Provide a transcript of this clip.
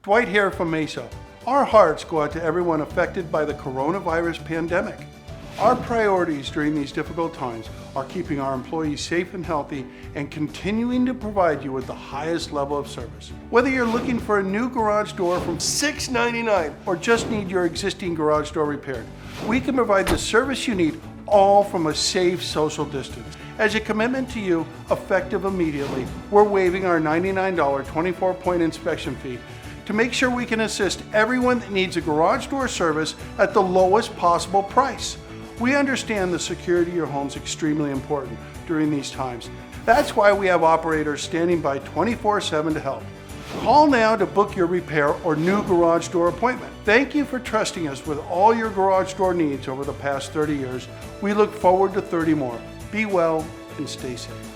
Dwight here from Mesa. Our hearts go out to everyone affected by the coronavirus pandemic. Our priorities during these difficult times are keeping our employees safe and healthy and continuing to provide you with the highest level of service. Whether you're looking for a new garage door from $6.99 or just need your existing garage door repaired, we can provide the service you need, all from a safe social distance. As a commitment to you, effective immediately, we're waiving our $99 24-point inspection fee to make sure we can assist everyone that needs a garage door service at the lowest possible price. We understand the security of your home is extremely important during these times. That's why we have operators standing by 24/7 to help. Call now to book your repair or new garage door appointment. Thank you for trusting us with all your garage door needs over the past 30 years. We look forward to 30 more. Be well and stay safe.